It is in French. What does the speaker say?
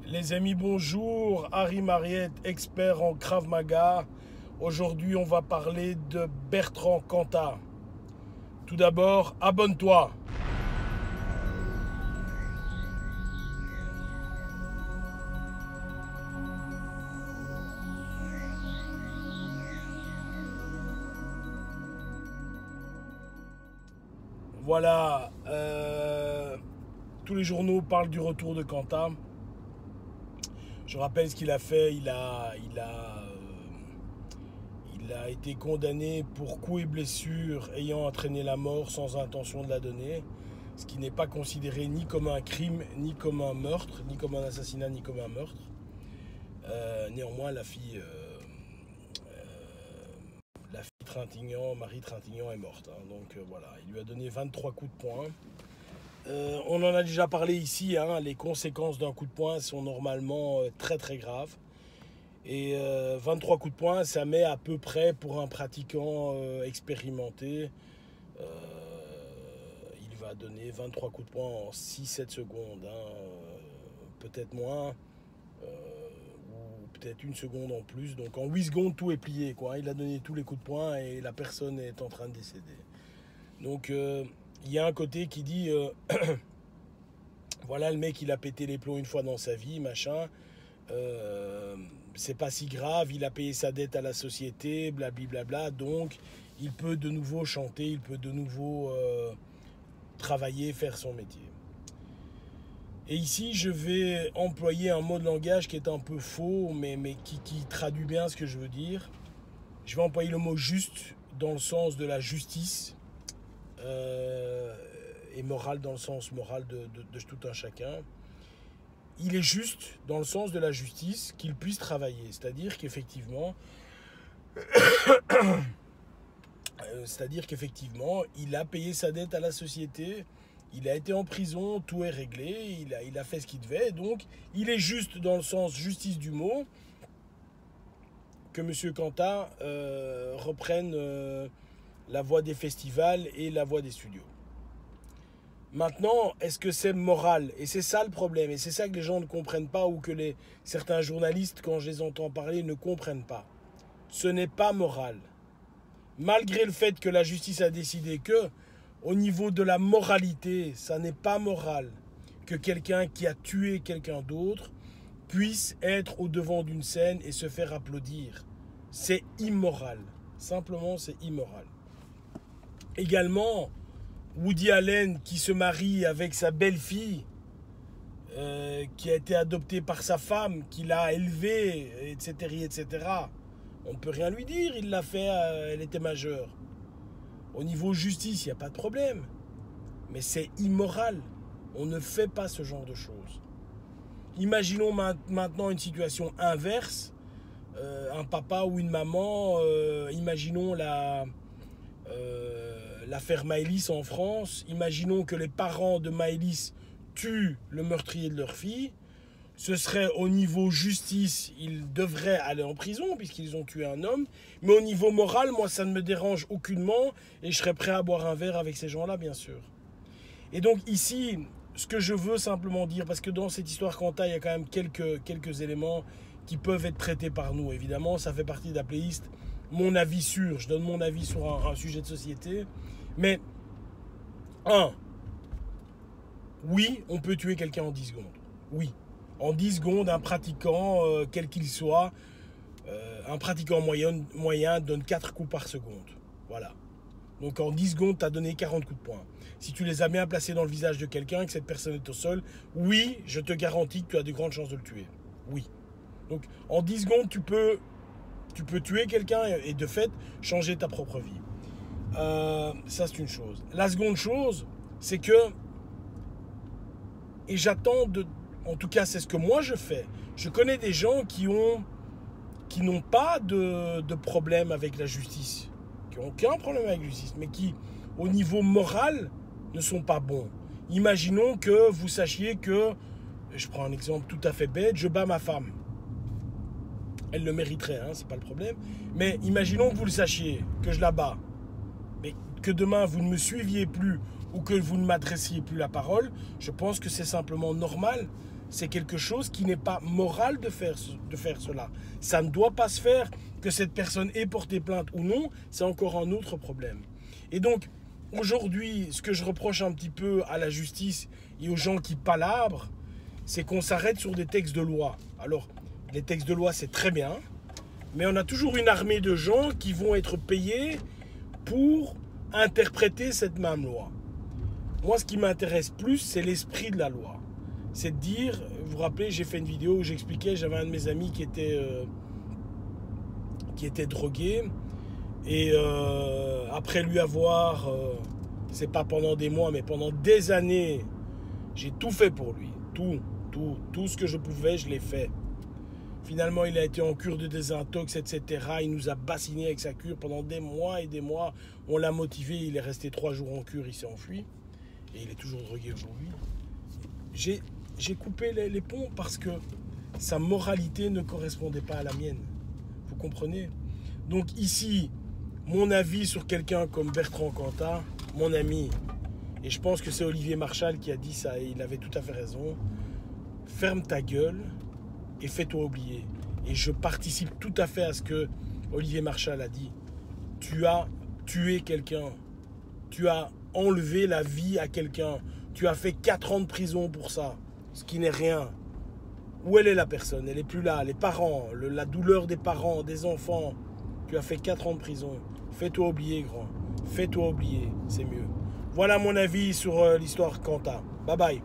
Les amis, bonjour. Harry Mariette, expert en Krav Maga. Aujourd'hui, on va parler de Bertrand Cantat. Tout d'abord, abonne-toi. Voilà. Tous les journaux parlent du retour de Cantat. Je rappelle ce qu'il a fait. Il a été condamné pour coups et blessures ayant entraîné la mort sans intention de la donner, ce qui n'est pas considéré ni comme un crime, ni comme un meurtre, ni comme un assassinat, ni comme un meurtre. Néanmoins, la fille Trintignant, Marie Trintignant est morte. Donc voilà, il lui a donné 23 coups de poing. On en a déjà parlé ici, les conséquences d'un coup de poing sont normalement très très graves. Et 23 coups de poing, ça met à peu près pour un pratiquant expérimenté. Il va donner 23 coups de poing en 6-7 secondes, peut-être moins, ou peut-être une seconde en plus. Donc en 8 secondes, tout est plié, quoi. Il a donné tous les coups de poing et la personne est en train de décéder. Donc il y a un côté qui dit voilà, le mec il a pété les plombs une fois dans sa vie, machin, c'est pas si grave, il a payé sa dette à la société, blablabla, donc il peut de nouveau chanter, il peut de nouveau travailler, faire son métier. Et ici je vais employer un mot de langage qui est un peu faux, mais qui traduit bien ce que je veux dire. Je vais employer le mot juste dans le sens de la justice, et moral dans le sens moral de tout un chacun. Il est juste dans le sens de la justice qu'il puisse travailler, c'est-à-dire qu'effectivement il a payé sa dette à la société, il a été en prison, tout est réglé, il a fait ce qu'il devait, donc il est juste dans le sens justice du mot que M. Cantat reprenne la voie des festivals et la voie des studios. Maintenant, est-ce que c'est moral? Et c'est ça le problème, et c'est ça que les gens ne comprennent pas, ou que certains journalistes, quand je les entends parler, ne comprennent pas. Ce n'est pas moral. Malgré le fait que la justice a décidé que, au niveau de la moralité, ça n'est pas moral que quelqu'un qui a tué quelqu'un d'autre puisse être au devant d'une scène et se faire applaudir. C'est immoral. Simplement, c'est immoral. Également, Woody Allen qui se marie avec sa belle-fille, qui a été adoptée par sa femme, qui l'a élevée, etc. On ne peut rien lui dire, il l'a fait, elle était majeure. Au niveau justice, il n'y a pas de problème. Mais c'est immoral. On ne fait pas ce genre de choses. Imaginons maintenant une situation inverse. Un papa ou une maman, imaginons l'affaire Maëlys en France, imaginons que les parents de Maëlys tuent le meurtrier de leur fille, ce serait au niveau justice, ils devraient aller en prison puisqu'ils ont tué un homme, mais au niveau moral, moi ça ne me dérange aucunement et je serais prêt à boire un verre avec ces gens-là, bien sûr. Et donc ici, ce que je veux simplement dire, parce que dans cette histoire Cantat, il y a quand même quelques éléments qui peuvent être traités par nous, évidemment, ça fait partie de la playlist mon avis sûr, je donne mon avis sur un sujet de société, mais oui, on peut tuer quelqu'un en 10 secondes, oui, en 10 secondes, un pratiquant, quel qu'il soit, un pratiquant moyen donne 4 coups par seconde, voilà. Donc en 10 secondes, tu as donné 40 coups de poing. Si tu les as bien placés dans le visage de quelqu'un et que cette personne est au sol, oui, je te garantis que tu as de grandes chances de le tuer. Oui. Donc en 10 secondes, tu peux tuer quelqu'un et de fait changer ta propre vie. Ça, c'est une chose. La seconde chose, c'est que, et j'attends en tout cas, c'est ce que moi je fais. Je connais des gens qui n'ont pas de problème avec la justice, qui n'ont aucun problème avec la justice, mais qui, au niveau moral, ne sont pas bons. Imaginons que vous sachiez que, je prends un exemple tout à fait bête, je bats ma femme. Elle le mériterait, c'est pas le problème. Mais imaginons que vous le sachiez, que je la bats, mais que demain vous ne me suiviez plus ou que vous ne m'adressiez plus la parole. Je pense que c'est simplement normal c'est quelque chose qui n'est pas moral de faire cela. Ça ne doit pas se faire. Que cette personne ait porté plainte ou non, c'est encore un autre problème. Et donc, aujourd'hui, ce que je reproche un petit peu à la justice et aux gens qui palabrent, c'est qu'on s'arrête sur des textes de loi. Alors, les textes de loi, c'est très bien, mais on a toujours une armée de gens qui vont être payés pour interpréter cette même loi. Moi, ce qui m'intéresse plus, c'est l'esprit de la loi. C'est de dire, vous vous rappelez, j'ai fait une vidéo où j'expliquais, j'avais un de mes amis qui était drogué, et après lui avoir, c'est pas pendant des mois, mais pendant des années, j'ai tout fait pour lui. Tout ce que je pouvais, je l'ai fait. Finalement, il a été en cure de désintox, etc. Il nous a bassiné avec sa cure pendant des mois et des mois. On l'a motivé, il est resté 3 jours en cure, il s'est enfui. Et il est toujours drogué aujourd'hui. J'ai coupé les ponts parce que sa moralité ne correspondait pas à la mienne. Vous comprenez? Donc ici, mon avis sur quelqu'un comme Bertrand Cantat, mon ami, et je pense que c'est Olivier Marchal qui a dit ça, et il avait tout à fait raison, ferme ta gueule et fais-toi oublier. Et je participe tout à fait à ce que Olivier Marchal a dit. Tu as tué quelqu'un, tu as enlevé la vie à quelqu'un, tu as fait 4 ans de prison pour ça, ce qui n'est rien. Où elle est la personne? Elle n'est plus là. Les parents, la douleur des parents, des enfants. Tu as fait 4 ans de prison. Fais-toi oublier, grand. Fais-toi oublier, c'est mieux. Voilà mon avis sur l'histoire Cantat. Bye bye.